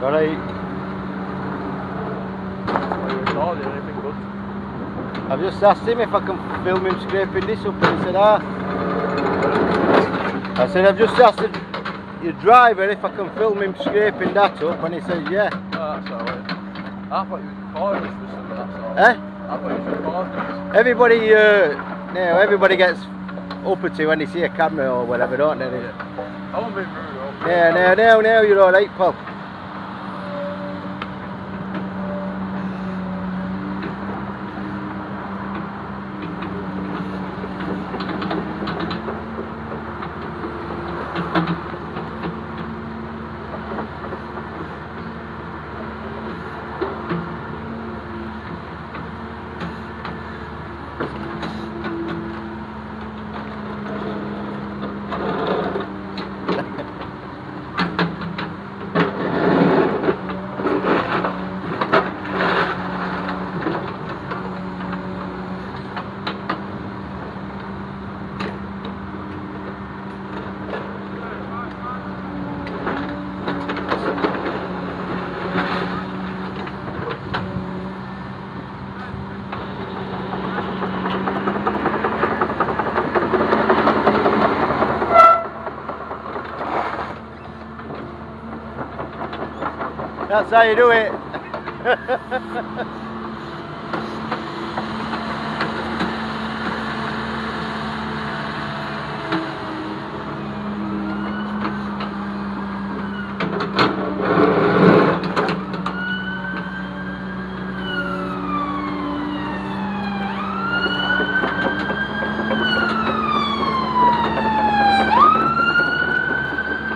Alright. Anything good? I've just asked him if I can film him scraping this up, and he said, ah. I said, I've just asked your driver if I can film him scraping that up, and he said, yeah. Oh, that's alright. I thought you was recording this for something, that's all. Eh? I thought you was recording this. Everybody gets uppity when they see a camera or whatever, don't they? Yeah. I won't be rude, though. Now, you're alright, pal. That's how you do it.